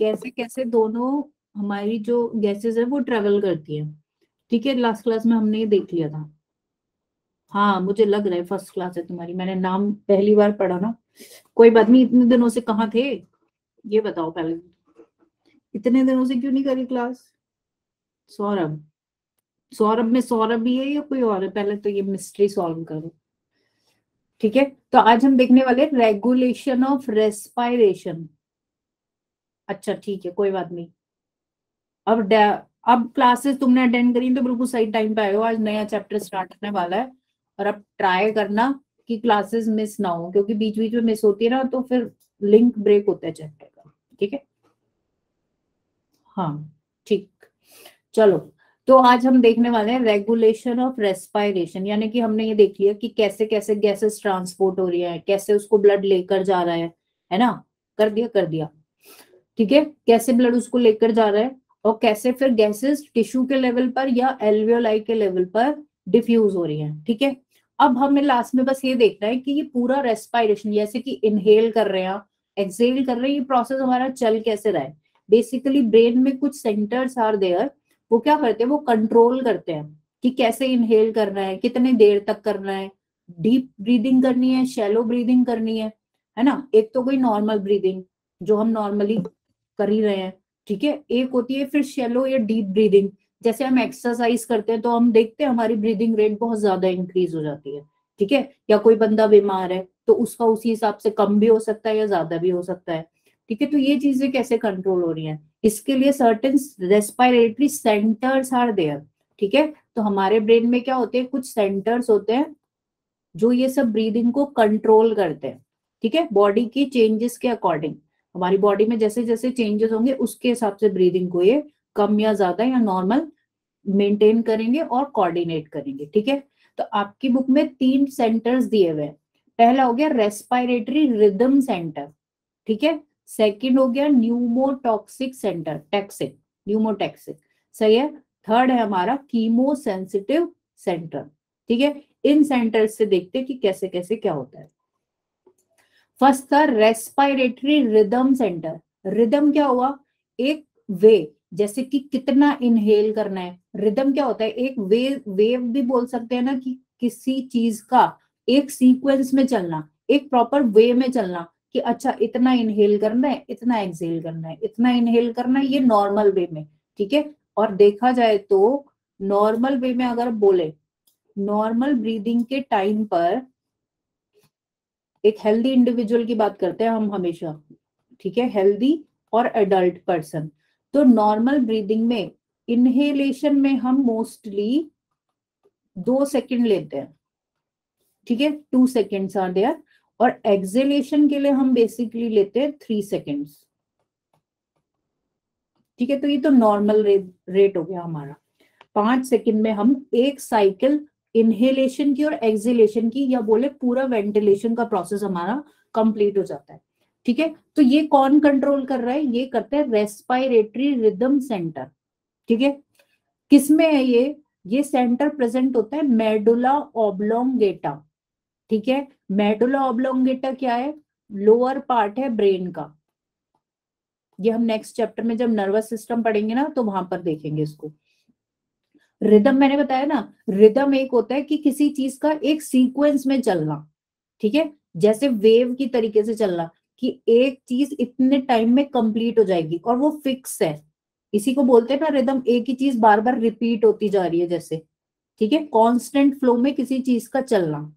कैसे कैसे दोनों हमारी जो गैसेस है वो ट्रेवल करती है। ठीक है, लास्ट क्लास में हमने ये देख लिया था। हाँ मुझे लग रहा है फर्स्ट क्लास है तुम्हारी, मैंने नाम पहली बार पढ़ा ना। कोई बात नहीं, इतने दिनों से कहाँ थे ये बताओ पहले, इतने दिनों से क्यों नहीं करी क्लास? सौरभ, सौरभ में सौरभ भी है या कोई और है? पहले तो ये मिस्ट्री सॉल्व करो। ठीक है, तो आज हम देखने वाले रेगुलेशन ऑफ रेस्पायरेशन। अच्छा ठीक है, कोई बात नहीं। अब अब क्लासेस तुमने अटेंड करी तो बिल्कुल सही टाइम पे आए हो। आज नया चैप्टर स्टार्ट होने वाला है और अब ट्राई करना कि क्लासेस मिस ना हो, क्योंकि बीच बीच में मिस होती है ना तो फिर लिंक ब्रेक होता है चैप्टर का। ठीक है, हाँ ठीक। चलो, तो आज हम देखने वाले हैं रेगुलेशन ऑफ रेस्पायरेशन, यानी कि हमने ये देख लिया कि कैसे कैसे गैसेस ट्रांसपोर्ट हो रही है, कैसे उसको ब्लड लेकर जा रहा है ना। कर दिया कर दिया। ठीक है, कैसे ब्लड उसको लेकर जा रहा है और कैसे फिर गैसेस टिश्यू के लेवल पर या एल्वियोलाई के लेवल पर डिफ्यूज हो रही है। ठीक है, अब हमें लास्ट में बस ये देखना है कि ये पूरा रेस्पायरेशन, जैसे कि इनहेल कर रहे हैं, एक्सहेल कर रहे हैं, ये प्रोसेस हमारा चल कैसे रहा है। बेसिकली ब्रेन में कुछ सेंटर्स आर देयर, वो क्या करते हैं, वो कंट्रोल करते हैं कि कैसे इनहेल करना है, कितने देर तक करना है, डीप ब्रीदिंग करनी है, शैलो ब्रीदिंग करनी है ना। एक तो कोई नॉर्मल ब्रीदिंग जो हम नॉर्मली कर ही रहे हैं। ठीक है, एक होती है फिर शैलो या डीप ब्रीदिंग। जैसे हम एक्सरसाइज करते हैं तो हम देखते हैं हमारी ब्रीदिंग रेट बहुत ज्यादा इंक्रीज हो जाती है। ठीक है, या कोई बंदा बीमार है तो उसका उसी हिसाब से कम भी हो सकता है या ज्यादा भी हो सकता है। ठीक है, तो ये चीजें कैसे कंट्रोल हो रही हैं, इसके लिए certain respiratory centres are there. ठीक है, तो हमारे ब्रेन में क्या होते हैं, कुछ सेंटर्स होते हैं जो ये सब ब्रीदिंग को कंट्रोल करते हैं। ठीक है, बॉडी की चेंजेस के अकॉर्डिंग, हमारी बॉडी में जैसे जैसे चेंजेस होंगे उसके हिसाब से ब्रीदिंग को ये कम या ज्यादा या नॉर्मल मेंटेन करेंगे और कोऑर्डिनेट करेंगे। ठीक है, तो आपकी बुक में 3 सेंटर्स दिए हुए हैं। पहला हो गया रेस्पिरेटरी रिदम सेंटर। ठीक है, सेकंड हो गया न्यूमोटॉक्सिक सेंटर, टैक्सिक, न्यूमोटैक्सिक। सही है। थर्ड है हमारा कीमो सेंसिटिव सेंटर। ठीक है, इन सेंटर से देखते हैं कि कैसे कैसे क्या होता है। फर्स्ट था रेस्पिरेटरी रिदम सेंटर। रिदम क्या हुआ, एक वे, जैसे कि कितना इनहेल करना है। रिदम क्या होता है, एक वेव भी बोल सकते हैं ना, कि किसी चीज का एक सीक्वेंस में चलना, एक प्रॉपर वे में चलना, कि अच्छा इतना इनहेल करना है, इतना एक्सहेल करना है, इतना इनहेल करना है, ये नॉर्मल वे में। ठीक है, और देखा जाए तो नॉर्मल वे में अगर बोले, नॉर्मल ब्रीदिंग के टाइम पर एक हेल्दी इंडिविजुअल की बात करते हैं हम हमेशा। ठीक है, हेल्दी और एडल्ट पर्सन, तो नॉर्मल ब्रीदिंग में इनहेलेशन में हम मोस्टली 2 सेकंड लेते हैं। ठीक है, 2 सेकेंड्स आर देयर, और एक्सेलेशन के लिए हम बेसिकली लेते हैं 3 सेकेंड्स। ठीक है, तो ये तो नॉर्मल रेट हो गया हमारा। 5 सेकंड में हम एक साइकिल इनहेलेशन की और एक्सेलेशन की, या बोले पूरा वेंटिलेशन का प्रोसेस हमारा कंप्लीट हो जाता है। ठीक है, तो ये कौन कंट्रोल कर रहा है, ये करते हैं रेस्पिरेटरी रिदम सेंटर। ठीक है, किसमें है ये सेंटर प्रेजेंट होता है मेडुला ऑब्लोंगेटा। ठीक है, मेडुला ऑब्लोंगेटा क्या है, लोअर पार्ट है ब्रेन का। ये हम नेक्स्ट चैप्टर में जब नर्वस सिस्टम पढ़ेंगे ना तो वहां पर देखेंगे इसको। रिदम मैंने बताया ना, रिदम एक होता है कि किसी चीज का एक सीक्वेंस में चलना। ठीक है, जैसे वेव की तरीके से चलना, कि एक चीज इतने टाइम में कंप्लीट हो जाएगी और वो फिक्स है। इसी को बोलते हैं ना रिदम, एक ही चीज बार बार रिपीट होती जा रही है जैसे। ठीक है, कांस्टेंट फ्लो में किसी चीज का चलना।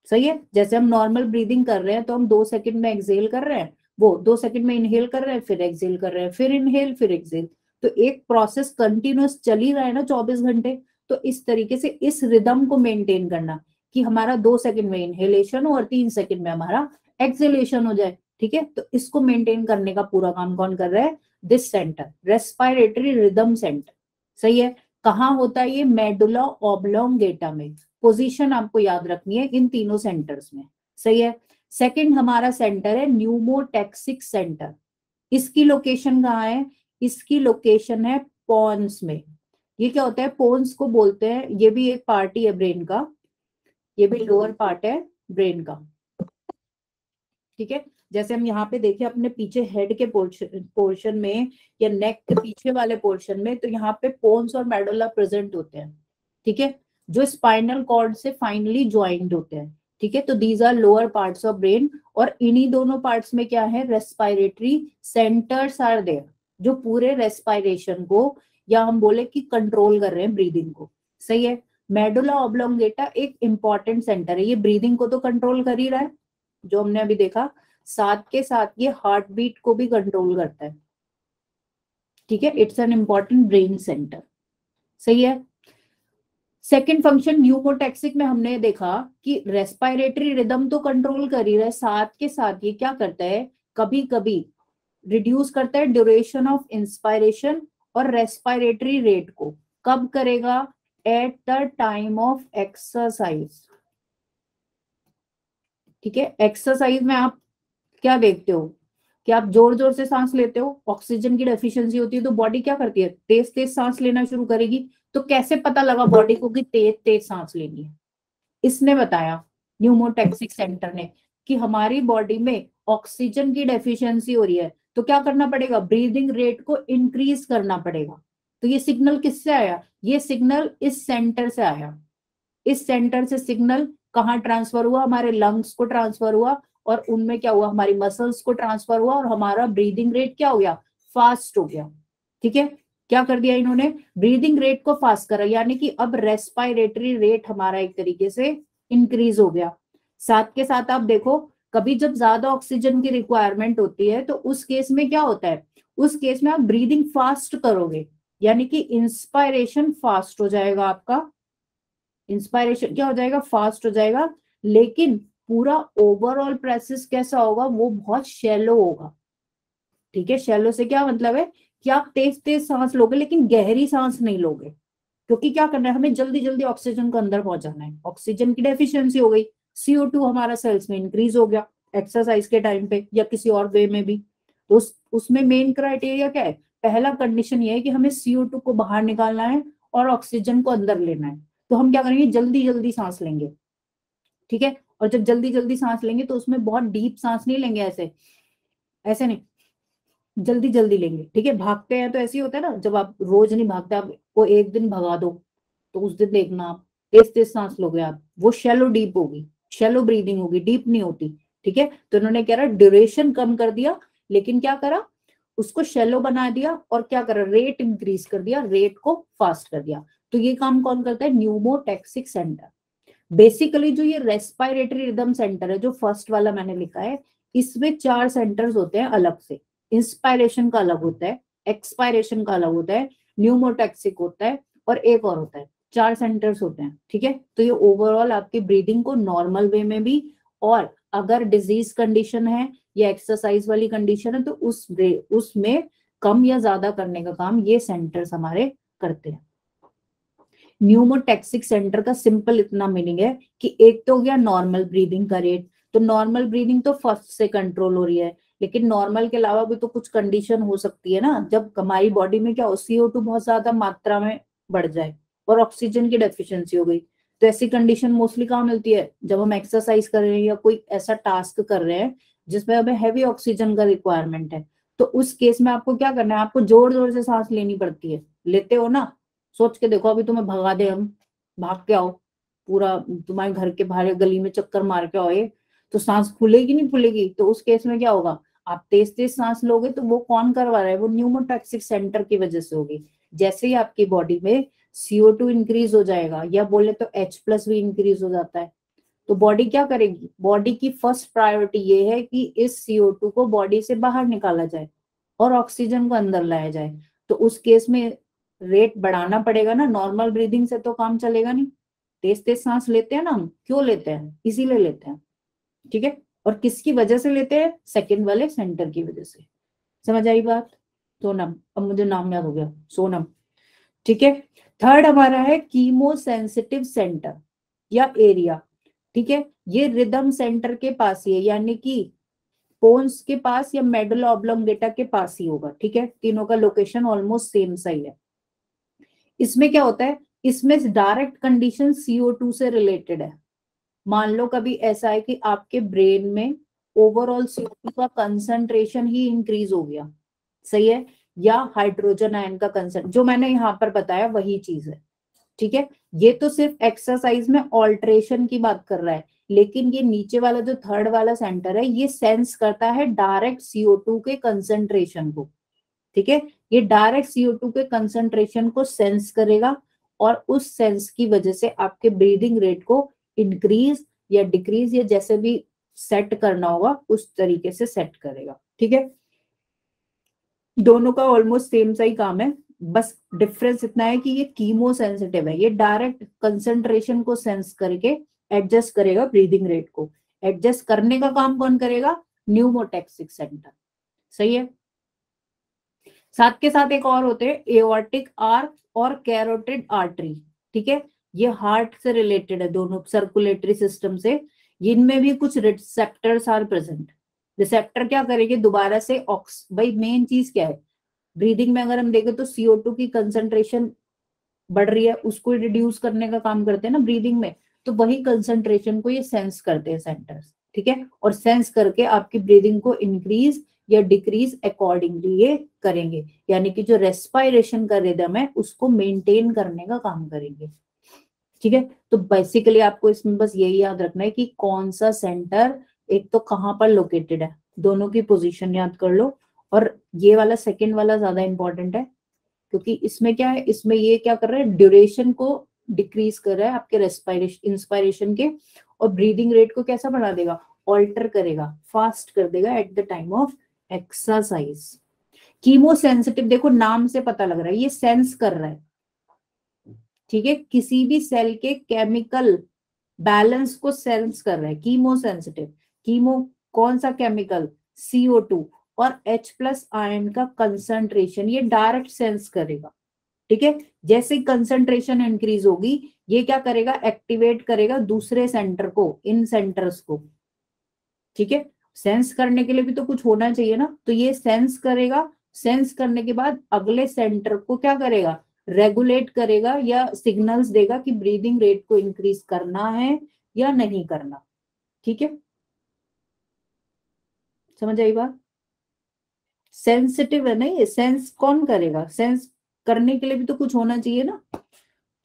सही है, जैसे हम नॉर्मल ब्रीदिंग कर रहे हैं तो हम 2 सेकंड में एक्सहेल कर रहे हैं, वो 2 सेकंड में इनहेल कर रहे हैं, फिर एक्सहेल कर रहे हैं, फिर इनहेल फिर एक्सहेल। तो एक प्रोसेस कंटिन्यूअस चल ही रहा है ना 24 घंटे। तो इस तरीके से इस रिदम को मेंटेन करना, कि हमारा 2 सेकंड में इनहेलेशन हो और 3 सेकंड में हमारा एक्सहेलेशन हो जाए। ठीक है, तो इसको मेंटेन करने का पूरा काम कौन कर रहा है, this centre, respiratory rhythm centre. सही है, कहाँ होता है ये, मेडुला ऑब्लोंगेटा में। पोजीशन आपको याद रखनी है इन तीनों सेंटर्स में। सही है। सेकंड हमारा सेंटर है न्यूमोटैक्सिक सेंटर। इसकी लोकेशन कहाँ है, इसकी लोकेशन है पॉन्स में। ये क्या होता है, पोन्स को बोलते हैं, ये भी एक पार्ट ही है ब्रेन का, ये भी लोअर पार्ट है ब्रेन का। ठीक है, जैसे हम यहाँ पे देखें अपने पीछे हेड के पोर्शन में या नेक के पीछे वाले पोर्शन में, तो यहाँ पे पोन्स और मेडुला प्रेजेंट होते हैं, ठीक है, जो स्पाइनल कॉर्ड से फाइनली ज्वाइंट होते हैं, ठीक है। तो these are lower parts of brain, और इन्हीं दोनों पार्ट्स में क्या है, रेस्पिरेटरी सेंटर्स आर देयर, जो पूरे रेस्पिरेशन को, या हम बोले कि कंट्रोल कर रहे हैं ब्रीदिंग को, सही है। मेडुला ऑब्लोंगेटा एक इंपॉर्टेंट सेंटर है, ये ब्रीदिंग को तो कंट्रोल कर ही रहा है, जो हमने अभी देखा, साथ के साथ ये हार्ट बीट को भी कंट्रोल करता है, ठीक है। It's an important brain centre, सही है। सेकेंड फंक्शन न्यूमोटैक्सिक में हमने देखा कि रेस्पिरेटरी रिदम तो कंट्रोल कर ही रहा है, साथ के साथ ये क्या करता है, कभी कभी रिड्यूस करता है ड्यूरेशन ऑफ इंस्पायरेशन और रेस्पिरेटरी रेट को। कब करेगा, at the time of exercise, ठीक है। एक्सरसाइज में आप क्या देखते हो कि आप जोर जोर से सांस लेते हो, ऑक्सीजन की डेफिशिएंसी होती है, तो बॉडी क्या करती है, तेज तेज सांस लेना शुरू करेगी। तो कैसे पता लगा बॉडी को कि तेज तेज सांस लेनी है, इसने बताया न्यूमोटैक्सिक सेंटर ने, कि हमारी बॉडी में ऑक्सीजन की डेफिशिएंसी हो रही है, तो क्या करना पड़ेगा, ब्रीदिंग रेट को इंक्रीज करना पड़ेगा। तो ये सिग्नल किससे आया, ये सिग्नल इस सेंटर से आया, इस सेंटर से सिग्नल कहाँ ट्रांसफर हुआ, हमारे लंग्स को ट्रांसफर हुआ, और उनमें क्या हुआ, हमारी मसल्स को ट्रांसफर हुआ, और हमारा ब्रीदिंग रेट क्या हो गया, फास्ट हो गया, ठीक है। क्या कर दिया इन्होंने, ब्रीदिंग रेट को फास्ट करा, यानी कि अब रेस्पिरेटरी रेट हमारा एक तरीके से इंक्रीज हो गया। साथ के साथ आप देखो, कभी जब ज्यादा ऑक्सीजन की रिक्वायरमेंट होती है, तो उस केस में क्या होता है, उस केस में आप ब्रीदिंग फास्ट करोगे, यानी कि इंस्पायरेशन फास्ट हो जाएगा आपका, इंस्पायरेशन क्या हो जाएगा, फास्ट हो जाएगा, लेकिन पूरा ओवरऑल प्रोसेस कैसा होगा, वो बहुत शैलो होगा, ठीक है। शैलो से क्या मतलब है कि आप तेज तेज सांस लोगे, लेकिन गहरी सांस नहीं लोगे, क्योंकि क्या करना है, हमें जल्दी जल्दी ऑक्सीजन को अंदर पहुंचाना है, ऑक्सीजन की डेफिशिएंसी हो गई, CO2 हमारा सेल्स में इंक्रीज हो गया एक्सरसाइज के टाइम पे या किसी और वे में भी। तो उसमें मेन क्राइटेरिया क्या है, पहला कंडीशन ये है कि हमें CO2 को बाहर निकालना है और ऑक्सीजन को अंदर लेना है। तो हम क्या करेंगे, जल्दी जल्दी सांस लेंगे, ठीक है। और जब जल्दी जल्दी सांस लेंगे तो उसमें बहुत डीप सांस नहीं लेंगे, ऐसे ऐसे नहीं, जल्दी जल्दी लेंगे, ठीक है। भागते हैं तो ऐसे ही होता है ना, जब आप रोज नहीं भागते, आप को एक दिन भगा दो, तो उस दिन देखना आप तेज तेज सांस लोगे आप, वो शैलो डीप होगी, शैलो ब्रीदिंग होगी, डीप नहीं होती, ठीक है। तो इन्होंने क्या रहा, ड्यूरेशन कम कर दिया, लेकिन क्या करा, उसको शैलो बना दिया, और क्या करा, रेट इंक्रीज कर दिया, रेट को फास्ट कर दिया। तो ये काम कौन करता है, न्यूमोटैक्सिक सेंटर। बेसिकली जो ये रेस्पिरेटरी रिदम सेंटर है, जो फर्स्ट वाला मैंने लिखा है, इसमें 4 सेंटर्स होते हैं अलग से, इंस्पायरेशन का अलग होता है, एक्सपायरेशन का अलग होता है, न्यूमोटैक्सिक होता है, और एक और होता है, 4 सेंटर्स होते हैं, ठीक है। तो ये ओवरऑल आपकी ब्रीदिंग को नॉर्मल वे में भी, और अगर डिजीज कंडीशन है या एक्सरसाइज वाली कंडीशन है, तो उसमें कम या ज्यादा करने का काम ये सेंटर्स हमारे करते हैं। न्यूमोटैक्सिक सेंटर का सिंपल इतना मीनिंग है कि एक तो हो गया नॉर्मल ब्रीदिंग का रेट, तो नॉर्मल ब्रीदिंग तो फर्स्ट से कंट्रोल हो रही है, लेकिन नॉर्मल के अलावा भी तो कुछ कंडीशन हो सकती है ना, जब हमारी बॉडी में क्या हो, CO2 बहुत ज्यादा मात्रा में बढ़ जाए और ऑक्सीजन की डेफिशिएंसी हो गई। तो ऐसी कंडीशन मोस्टली कहाँ मिलती है, जब हम एक्सरसाइज कर रहे हैं या कोई ऐसा टास्क कर रहे हैं जिसमें हमें हैवी ऑक्सीजन का रिक्वायरमेंट है। तो उस केस में आपको क्या करना है, आपको जोर जोर से सांस लेनी पड़ती है, लेते हो ना, सोच के देखो, अभी तुम्हें भगा दे, हम भाग के आओ, पूरा तुम्हारे घर के बाहर गली में चक्कर मार के आओ, ये तो सांस फूलेगी नहीं फूलेगी। तो उस केस में क्या होगा, आप तेज तेज सांस लोगे, तो वो कौन करवा रहा है, वो न्यूमोटैक्सिक सेंटर की वजह से होगी। जैसे ही आपकी बॉडी में CO2 इंक्रीज हो जाएगा, या बोले तो H+ भी इंक्रीज हो जाता है, तो बॉडी क्या करेगी, बॉडी की फर्स्ट प्रायोरिटी ये है कि इस CO2 को बॉडी से बाहर निकाला जाए और ऑक्सीजन को अंदर लाया जाए। तो उस केस में रेट बढ़ाना पड़ेगा ना, नॉर्मल ब्रीदिंग से तो काम चलेगा नहीं। तेज तेज सांस लेते हैं ना, हम क्यों लेते हैं, इसीलिए लेते हैं, ठीक है। और किसकी वजह से लेते हैं, सेकंड वाले सेंटर की वजह से। समझ आई बात, सोनम, अब मुझे नाम याद हो गया, सोनम, ठीक है। थर्ड हमारा है कीमो सेंसिटिव सेंटर या एरिया, ठीक है। ये रिदम सेंटर के पास ही है, यानी कि पोन्स के पास या मेडुला ऑब्लोंगेटा के पास ही होगा, ठीक है। तीनों का लोकेशन ऑलमोस्ट सेम सही है। इसमें क्या होता है, इसमें डायरेक्ट कंडीशन CO2 से रिलेटेड है। मान लो कभी ऐसा है कि आपके ब्रेन में ओवरऑल CO2 का कंसंट्रेशन ही इंक्रीज हो गया, सही है, या हाइड्रोजन आयन का कंसंट्रेशन, जो मैंने यहाँ पर बताया वही चीज है, ठीक है। ये तो सिर्फ एक्सरसाइज में ऑल्ट्रेशन की बात कर रहा है, लेकिन ये नीचे वाला जो थर्ड वाला सेंटर है ये सेंस करता है डायरेक्ट CO2 के कंसंट्रेशन को, ठीक है। ये डायरेक्ट CO2 के कंसंट्रेशन को सेंस करेगा और उस सेंस की वजह से आपके ब्रीदिंग रेट को इंक्रीज या डिक्रीज या जैसे भी सेट करना होगा उस तरीके से सेट करेगा, ठीक है। दोनों का ऑलमोस्ट सेम सा ही काम है, बस डिफरेंस इतना है कि ये कीमो सेंसिटिव है, ये डायरेक्ट कंसंट्रेशन को सेंस करके एडजस्ट करेगा ब्रीदिंग रेट को। एडजस्ट करने का काम कौन करेगा? न्यूमोटैक्सिक सेंटर, सही है। साथ के साथ एक और होते हैं एओर्टिक आर्क और कैरोटिड आर्टरी, ठीक है। ये हार्ट से रिलेटेड है, दोनों सर्कुलेटरी सिस्टम से। इनमें भी कुछ रिसेप्टर्स आर प्रेजेंट। रिसेप्टर क्या करेंगे? दोबारा से भाई मेन चीज क्या है ब्रीदिंग में? अगर हम देखें तो CO2 की कंसंट्रेशन बढ़ रही है, उसको रिड्यूस करने का काम करते हैं ना ब्रीदिंग में, तो वही कंसंट्रेशन को ये सेंस करते हैं सेंटर्स, ठीक है। और सेंस करके आपकी ब्रीदिंग को इंक्रीज या डिक्रीज अकॉर्डिंगली ये करेंगे, यानी कि जो रेस्पायरेशन का रिदम है उसको मेंटेन करने का काम करेंगे, ठीक है। तो बेसिकली आपको इसमें बस यही याद रखना है कि कौन सा सेंटर एक तो कहाँ पर लोकेटेड है, दोनों की पोजीशन याद कर लो। और ये वाला सेकंड वाला ज्यादा इंपॉर्टेंट है, क्योंकि इसमें क्या है, इसमें ये क्या कर रहा है, ड्यूरेशन को डिक्रीज कर रहा है आपके रेस्पायरेशन इंस्पायरेशन के, और ब्रीदिंग रेट को कैसा बना देगा? ऑल्टर करेगा, फास्ट कर देगा at the time of exercise. Chemo sensitive, देखो नाम से पता लग रहा है ये सेंस कर रहा है, ठीक है, किसी भी सेल के केमिकल बैलेंस को सेंस कर रहा है। कीमो सेंसिटिव, कीमो कौन सा केमिकल? CO2 और H+ आयन का कंसंट्रेशन ये डायरेक्ट सेंस करेगा, ठीक है। जैसे कंसंट्रेशन इंक्रीज होगी ये क्या करेगा? एक्टिवेट करेगा दूसरे सेंटर को, इन सेंटर्स को, ठीक है। सेंस करने के लिए भी तो कुछ होना चाहिए ना, तो ये सेंस करेगा। सेंस करने के बाद अगले सेंटर को क्या करेगा? रेगुलेट करेगा या सिग्नल्स देगा कि ब्रीदिंग रेट को इंक्रीज करना है या नहीं करना, ठीक है। समझ आई बात? सेंसिटिव है ना ये, सेंस कौन करेगा? सेंस करने के लिए भी तो कुछ होना चाहिए ना,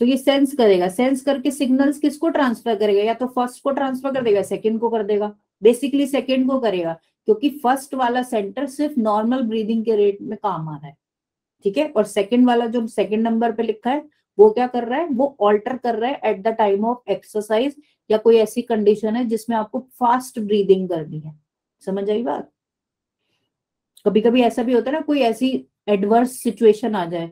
तो ये सेंस करेगा। सेंस करके सिग्नल्स किसको ट्रांसफर करेगा? या तो फर्स्ट को ट्रांसफर कर देगा, सेकंड को कर देगा। बेसिकली सेकंड को करेगा, क्योंकि फर्स्ट वाला सेंटर सिर्फ नॉर्मल ब्रीदिंग के रेट में काम आ रहा है, ठीक है। और सेकंड वाला जो सेकंड नंबर पे लिखा है वो क्या कर रहा है? वो ऑल्टर कर रहा है at the time of exercise, या कोई ऐसी कंडीशन है जिसमें आपको फास्ट ब्रीदिंग करनी है। समझ आई बात? कभी कभी ऐसा भी होता है ना, कोई ऐसी एडवर्स सिचुएशन आ जाए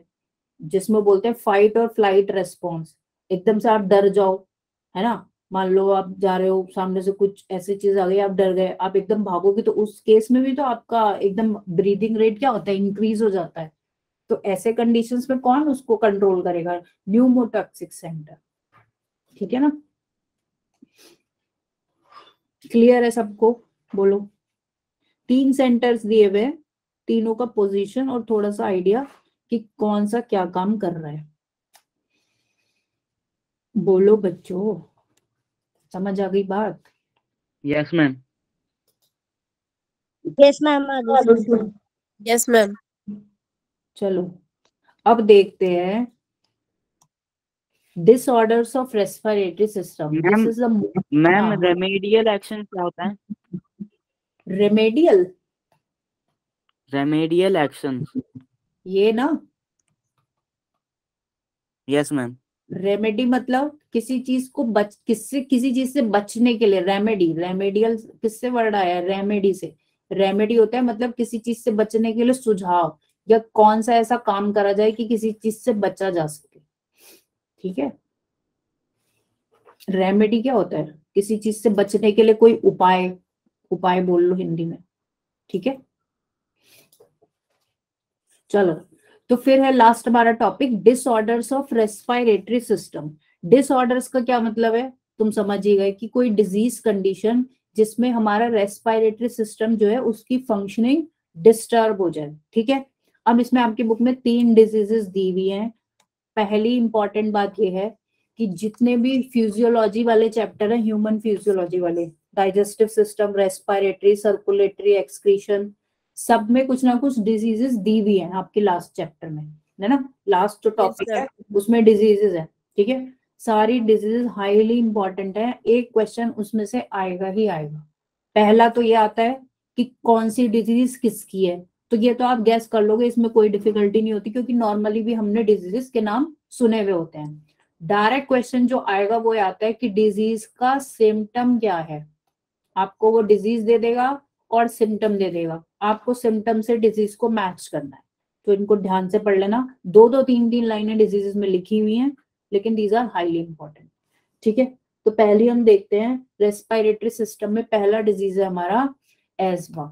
जिसमें बोलते हैं फाइट और फ्लाइट रेस्पॉन्स, एकदम से आप डर जाओ, है ना। मान लो आप जा रहे हो, सामने से कुछ ऐसी चीज आ गई, आप डर गए, आप एकदम भागोगे, तो उस केस में भी तो आपका एकदम ब्रीदिंग रेट क्या होता है? इंक्रीज हो जाता है। तो ऐसे कंडीशंस में कौन उसको कंट्रोल करेगा? न्यूमोटॉक्सिक सेंटर, ठीक है ना। क्लियर है सबको? बोलो। 3 सेंटर्स दिए हुए हैं, तीनों का पोजीशन और थोड़ा सा आइडिया कि कौन सा क्या काम कर रहा है। बोलो बच्चों, समझ आ गई बात? Yes ma'am. Yes ma'am. Yes ma'am. चलो अब देखते हैं disorders of respiratory system. This is ma'am remedial action क्या होता है? Remedial, remedial action. ये ना, यस मैम। रेमेडी मतलब किसी चीज को किसी चीज से बचने के लिए। रेमेडी, रेमेडियल किससे वर्ड आया? रेमेडी से। रेमेडी होता है मतलब किसी चीज से बचने के लिए सुझाव, या कौन सा ऐसा काम करा जाए कि किसी चीज से बचा जा सके, ठीक है। रेमेडी क्या होता है? किसी चीज से बचने के लिए कोई उपाय, उपाय बोल लो हिंदी में, ठीक है। चलो, तो फिर है लास्ट हमारा topic disorders of respiratory system. Disorders का क्या मतलब है? तुम समझ ही गए कि कोई डिजीज कंडीशन जिसमें हमारा रेस्पिरेटरी सिस्टम जो है उसकी फंक्शनिंग डिस्टर्ब हो जाए, ठीक है। अब इसमें आपकी बुक में 3 डिजीजेस दी हुई हैं। पहली इंपॉर्टेंट बात यह है कि जितने भी फिजियोलॉजी वाले चैप्टर है, ह्यूमन फिजियोलॉजी वाले, digestive system, respiratory, circulatory, excretion, सब में कुछ ना कुछ डिजीजेस दी हुई है आपके लास्ट चैप्टर में, है ना। लास्ट जो टॉपिक sir. है उसमें डिजीजेस है, ठीक है। सारी डिजीजेस हाईली इंपॉर्टेंट है, एक क्वेश्चन उसमें से आएगा ही आएगा। पहला तो ये आता है कि कौन सी डिजीज किसकी है, तो ये तो आप गैस कर लोगे, इसमें कोई डिफिकल्टी नहीं होती, क्योंकि नॉर्मली भी हमने डिजीजेस के नाम सुने हुए होते हैं। डायरेक्ट क्वेश्चन जो आएगा वो आता है कि डिजीज का सिम्टम क्या है। आपको वो डिजीज दे देगा और सिम्टम दे देगा, आपको सिम्टम से डिजीज को मैच करना है। तो इनको ध्यान से पढ़ लेना, 2-2 3-3 लाइनें डिजीजेस में लिखी हुई हैं, लेकिन दीज आर हाईली इंपॉर्टेंट, ठीक है। तो पहले हम देखते हैं रेस्पिरेटरी सिस्टम में पहला डिजीज है हमारा एज्मा,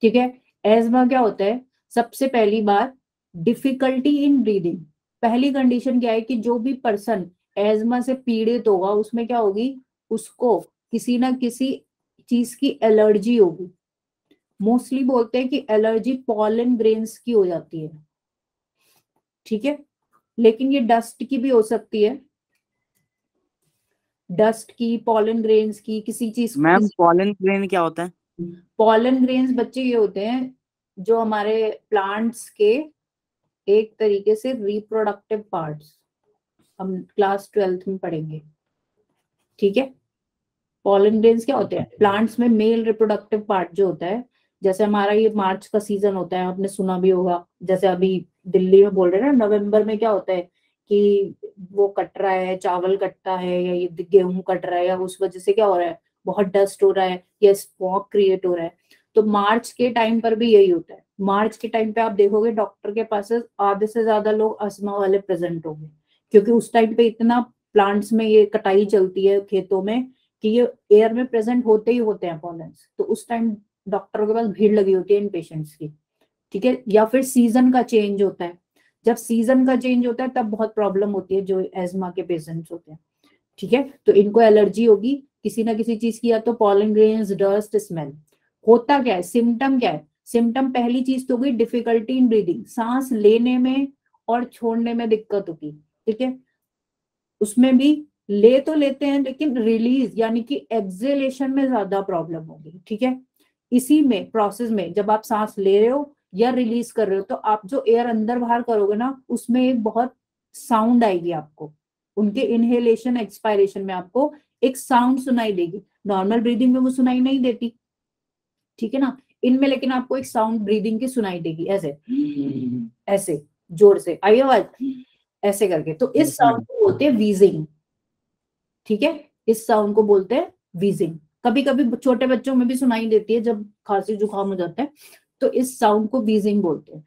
ठीक है। एज्मा क्या होता है? सबसे पहली बात, डिफिकल्टी इन ब्रीदिंग। पहली कंडीशन क्या है कि जो भी पर्सन एज्मा से पीड़ित होगा उसमें क्या होगी, उसको किसी ना किसी चीज की एलर्जी होगी। मोस्टली बोलते हैं कि एलर्जी पॉलन ग्रेन्स की हो जाती है, ठीक है, लेकिन ये डस्ट की भी हो सकती है, डस्ट की, पॉलन ग्रेन्स की, किसी चीज। मैम पॉलन ग्रेन क्या होता है? पॉलन ग्रेन्स बच्चे ये होते हैं जो हमारे प्लांट्स के एक तरीके से रिप्रोडक्टिव पार्ट्स, हम क्लास 12th में पढ़ेंगे, ठीक है। पॉलन ग्रेन्स क्या होते हैं? प्लांट्स में मेल रिप्रोडक्टिव पार्ट जो होता है, जैसे हमारा ये मार्च का सीजन होता है, आपने सुना भी होगा, जैसे अभी दिल्ली में बोल रहे हैं ना, नवंबर में क्या होता है कि वो कट रहा है, चावल कटता है, या ये गेहूं कट रहा है, या उस वजह से क्या हो रहा है, बहुत डस्ट हो रहा है या स्मॉग क्रिएट हो रहा है। तो मार्च के टाइम पर भी यही होता है। मार्च के टाइम पे आप देखोगे डॉक्टर के पास आधे से ज्यादा लोग अस्थमा वाले प्रेजेंट होंगे, क्योंकि उस टाइम पे इतना प्लांट्स में ये कटाई चलती है खेतों में कि ये एयर में प्रेजेंट होते ही होते हैं पॉलेंस। तो उस टाइम डॉक्टरों के पास भीड़ लगी होती है इन पेशेंट्स की, ठीक है। या फिर सीजन का चेंज होता है, जब सीजन का चेंज होता है तब बहुत प्रॉब्लम होती है जो एज्मा के पेशेंट्स होते हैं, ठीक है। तो इनको एलर्जी होगी किसी ना किसी चीज की, या तो पॉलन ग्रेन्स, डस्ट, स्मेल। होता क्या है, सिम्टम क्या है? सिम्टम पहली चीज तो होगी डिफिकल्टी इन ब्रीदिंग, सांस लेने में और छोड़ने में दिक्कत होगी, ठीक है। उसमें भी ले तो लेते हैं लेकिन रिलीज यानी कि एक्सेलेशन में ज्यादा प्रॉब्लम होगी, ठीक है। इसी में प्रोसेस में जब आप सांस ले रहे हो या रिलीज कर रहे हो, तो आप जो एयर अंदर बाहर करोगे ना, उसमें एक बहुत साउंड आएगी आपको, उनके इनहेलेशन एक्सपायरेशन में आपको एक साउंड सुनाई देगी। नॉर्मल ब्रीदिंग में वो सुनाई नहीं देती, ठीक है ना। इनमें लेकिन आपको एक साउंड ब्रीदिंग की सुनाई देगी, ऐसे ऐसे जोर से आई आवाज, ऐसे करके। तो इस साउंड को बोलते हैं वीजिंग, ठीक है। इस साउंड को बोलते हैं वीजिंग। कभी कभी छोटे बच्चों में भी सुनाई देती है जब खांसी जुकाम हो जाता है, तो इस साउंड को वीजिंग बोलते हैं।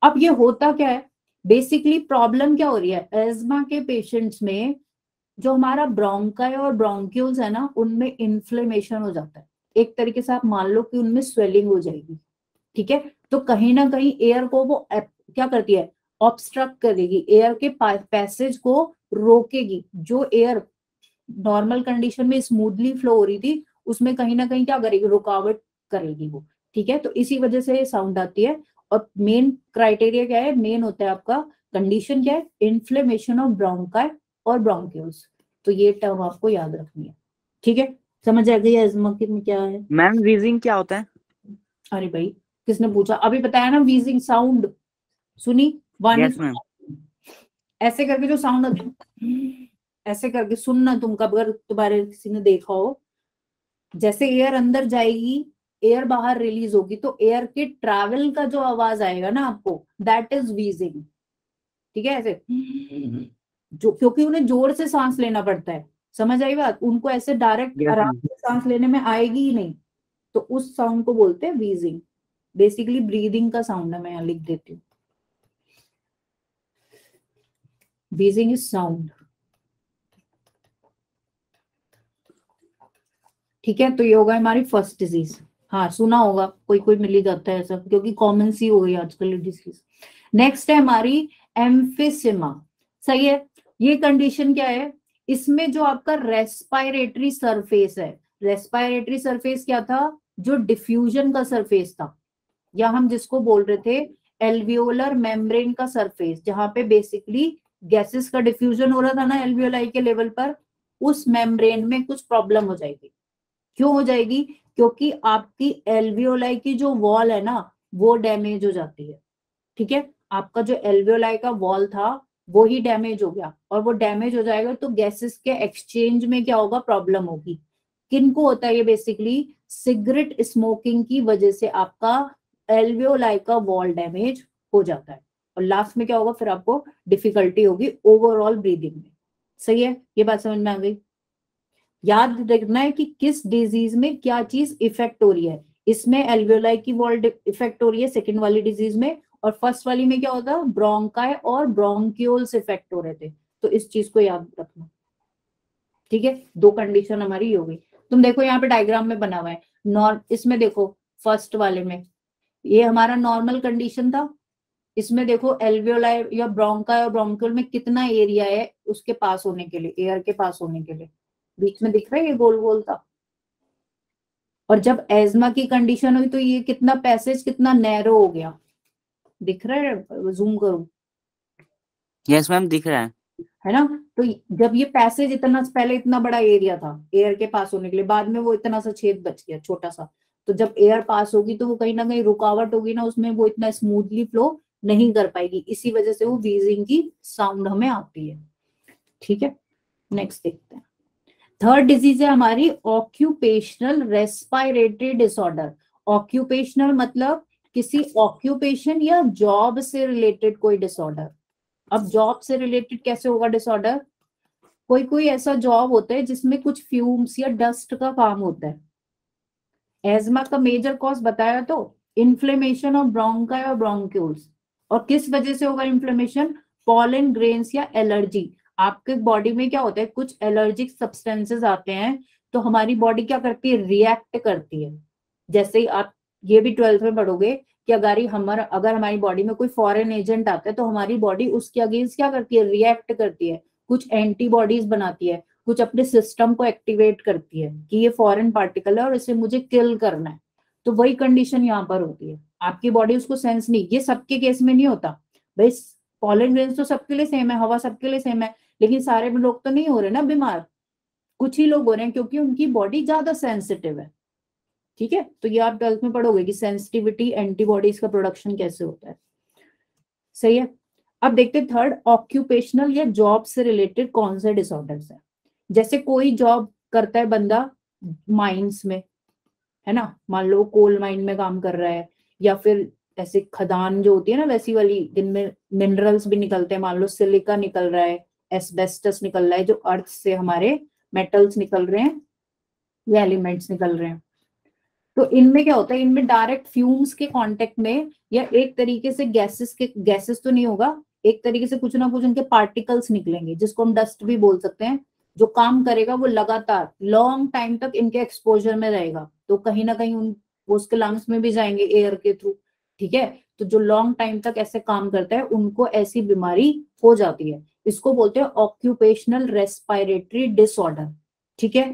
अब ये होता क्या है, बेसिकली प्रॉब्लम क्या हो रही है एज्मा के पेशेंट्स में, जो हमारा ब्रोंकाई और ब्रोंक्यूल्स है ना, उनमें इन्फ्लेमेशन हो जाता है। एक तरीके से आप मान लो कि उनमें स्वेलिंग हो जाएगी, ठीक है। तो कहीं ना कहीं एयर को वो क्या करती है, ऑब्स्ट्रक्ट करेगी, एयर के पैसेज को रोकेगी। जो एयर नॉर्मल कंडीशन में स्मूथली फ्लो हो रही थी, उसमें कहीं ना कहीं क्या करेगी, रुकावट करेगी वो, ठीक है। तो इसी वजह से साउंड आती है। और मेन क्राइटेरिया क्या है, मेन होता है आपका कंडीशन क्या है, इन्फ्लेमेशन ऑफ ब्रोंकाई और ब्रोंक्यूल्स। तो ये टर्म आपको याद रखनी है, ठीक है। समझ आ गई एज्मा में क्या है? मैम वीजिंग क्या होता है? अरे भाई किसने पूछा, अभी बताया ना, वीजिंग साउंड सुनी, वाणी यस मैम। ऐसे करके जो साउंड होता है, ऐसे करके सुनना तुम, कब अगर तुम्हारे किसी ने देखा हो, जैसे एयर अंदर जाएगी, एयर बाहर रिलीज होगी, तो एयर के ट्रैवल का जो आवाज आएगा ना आपको, दैट इज वीजिंग, ठीक है। ऐसे जो, क्योंकि उन्हें जोर से सांस लेना पड़ता है, समझ आई बात, उनको ऐसे डायरेक्ट यस आराम मैम। से सांस लेने में आएगी ही नहीं, तो उस साउंड को बोलते हैं वीजिंग। बेसिकली ब्रीदिंग का साउंड है, मैं यहाँ लिख देती हूँ, व्हीजिंग इज साउंड, ठीक है। तो ये होगा हमारी फर्स्ट डिजीज। हाँ सुना होगा, कोई कोई मिल ही जाता है ऐसा, क्योंकि कॉमन सी हो गई आजकल डिजीज। नेक्स्ट है हमारी एम्फिसिमा, सही है। ये कंडीशन क्या है, इसमें जो आपका रेस्पिरेटरी सरफेस है, रेस्पिरेटरी सरफेस क्या था, जो डिफ्यूजन का सरफेस था, या हम जिसको बोल रहे थे एल्वियोलर मेम्ब्रेन का सरफेस, जहां पे बेसिकली गैसेस का डिफ्यूजन हो रहा था ना एल्वियोलाई के लेवल पर, उस मेम्ब्रेन में कुछ प्रॉब्लम हो जाएगी, क्यों हो जाएगी? क्योंकि आपकी एल्वियोलाई की जो वॉल है ना वो डैमेज हो जाती है। ठीक है, आपका जो एल्वियोलाई का वॉल था वो ही डैमेज हो गया, और वो डैमेज हो जाएगा तो गैसेस के एक्सचेंज में क्या होगा? प्रॉब्लम होगी। किनको होता है ये? बेसिकली सिगरेट स्मोकिंग की वजह से आपका एल्वियोलाई का वॉल डैमेज हो जाता है, और लास्ट में क्या होगा? फिर आपको डिफिकल्टी होगी ओवरऑल ब्रीदिंग में। सही है, ये बात समझ में आ गई? याद रखना है कि किस डिजीज में क्या चीज इफेक्ट हो रही है। इसमें एल्वियोलाई की वॉल इफेक्ट हो रही है सेकंड वाली डिजीज में, और फर्स्ट वाली में क्या होता है? ब्रोंकाई और ब्रोंक्यूल्स इफेक्ट हो रहे थे। तो इस चीज को याद रखना। ठीक है, दो कंडीशन हमारी ये हो गई। तुम देखो यहाँ पे डायग्राम में बना हुआ है इसमें देखो फर्स्ट वाले में ये हमारा नॉर्मल कंडीशन था। इसमें देखो एल्वियोलाई या ब्रोंकाई और ब्रोंक्यूल में कितना एरिया है उसके पास होने के लिए, एयर के पास होने के लिए। बीच में दिख रहा है ये गोल गोल था। और जब एज्मा की कंडीशन हुई तो ये कितना पैसेज कितना नैरो हो गया, दिख रहा है? जूम करूं? यस मैम, दिख रहा है ना? तो जब ये पैसेज इतना पहले इतना बड़ा एरिया था एयर के पास होने के लिए, बाद में वो इतना सा छेद बच गया छोटा सा। तो जब एयर पास होगी तो वो कहीं ना कहीं रुकावट होगी ना उसमें, वो इतना स्मूथली फ्लो नहीं कर पाएगी, इसी वजह से वो व्हीजिंग की साउंड हमें आती है। ठीक है, नेक्स्ट देखते हैं। थर्ड डिजीज है हमारी ऑक्यूपेशनल रेस्पिरेटरी डिसऑर्डर। ऑक्यूपेशनल मतलब किसी ऑक्यूपेशन या जॉब से रिलेटेड कोई डिसऑर्डर। अब जॉब से रिलेटेड कैसे होगा डिसऑर्डर? कोई कोई ऐसा जॉब होता है जिसमें कुछ फ्यूम्स या डस्ट का काम होता है। एज्मा का मेजर कॉज बताया तो इन्फ्लेमेशन ऑफ ब्रोंकाई और ब्रोंक्यूल्स। और किस वजह से होगा इन्फ्लेमेशन? पॉलन ग्रेन्स या एलर्जी। आपके बॉडी में क्या होता है? कुछ एलर्जिक सब्सटेंसेस आते हैं तो हमारी बॉडी क्या करती है? रिएक्ट करती है। जैसे ही आप ये भी 12th में पढ़ोगे कि अगर हमारी बॉडी में कोई फॉरेन एजेंट आता है तो हमारी बॉडी उसके अगेंस्ट क्या करती है? रिएक्ट करती है, कुछ एंटीबॉडीज बनाती है, कुछ अपने सिस्टम को एक्टिवेट करती है कि ये फॉरेन पार्टिकल है और इसे मुझे किल करना है। तो वही कंडीशन यहाँ पर होती है। आपकी बॉडी उसको सेंस नहीं, ये सबके केस में नहीं होता भाई। पॉलन ग्रेन्स तो सबके लिए सेम है, हवा सबके लिए सेम है, लेकिन सारे लोग तो नहीं हो रहे ना बीमार, कुछ ही लोग हो रहे हैं क्योंकि उनकी बॉडी ज्यादा सेंसिटिव है। ठीक है, तो ये आप 12th में पढ़ोगे कि सेंसिटिविटी एंटीबॉडीज का प्रोडक्शन कैसे होता है। सही है, अब देखते हैं थर्ड, ऑक्यूपेशनल या जॉब से रिलेटेड कौन से डिसऑर्डर्स है। जैसे कोई जॉब करता है बंदा माइंस में, है ना, मान लो कोल माइन में काम कर रहा है, या फिर ऐसे खदान जो होती है ना वैसी वाली जिनमें मिनरल्स भी निकलते हैं, मान लो सिलिका निकल रहा है, एस्बेस्टस निकल रहा है, जो अर्थ से हमारे मेटल्स निकल रहे हैं या एलिमेंट्स निकल रहे हैं। तो इनमें क्या होता है? इनमें डायरेक्ट फ्यूम्स के कांटेक्ट में या एक तरीके से गैसेस तो नहीं होगा, एक तरीके से कुछ ना कुछ उनके पार्टिकल्स निकलेंगे जिसको हम डस्ट भी बोल सकते हैं। जो काम करेगा वो लगातार लॉन्ग टाइम तक इनके एक्सपोजर में रहेगा, तो कहीं ना कहीं वो उसके लंग्स में भी जाएंगे एयर के थ्रू। ठीक है, तो जो लॉन्ग टाइम तक ऐसे काम करता है उनको ऐसी बीमारी हो जाती है। इसको बोलते हैं ऑक्यूपेशनल रेस्पिरेटरी डिसऑर्डर। ठीक है,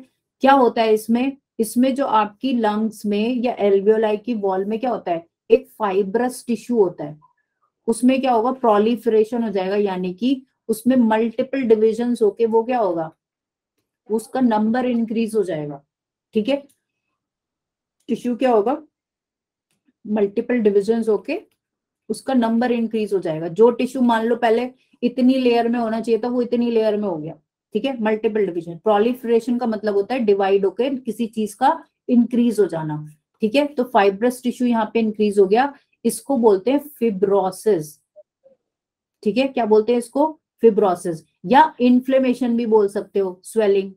क्या होता है इसमें? इसमें जो आपकी लंग्स में या एल्वियोलाई की वॉल में क्या होता है? एक फाइब्रस टिश्यू होता है, उसमें क्या होगा? प्रोलिफरेशन हो जाएगा, यानी कि उसमें मल्टीपल डिविजन्स होके वो क्या होगा? उसका नंबर इंक्रीज हो जाएगा। ठीक है, टिश्यू क्या होगा? मल्टीपल डिविजन्स होके उसका नंबर इंक्रीज हो जाएगा। जो टिश्यू मान लो पहले इतनी लेयर में होना चाहिए था वो इतनी लेयर में हो गया। ठीक है, मल्टीपल डिविजन। प्रोलिफरेशन का मतलब होता है डिवाइड होकर किसी चीज का इंक्रीज हो जाना। ठीक है, तो फाइब्रस टिश्यू यहाँ पे इंक्रीज हो गया, इसको बोलते हैं फिब्रोसिस। ठीक है, क्या बोलते हैं इसको? फिब्रोसिस, या इन्फ्लेमेशन भी बोल सकते हो, स्वेलिंग।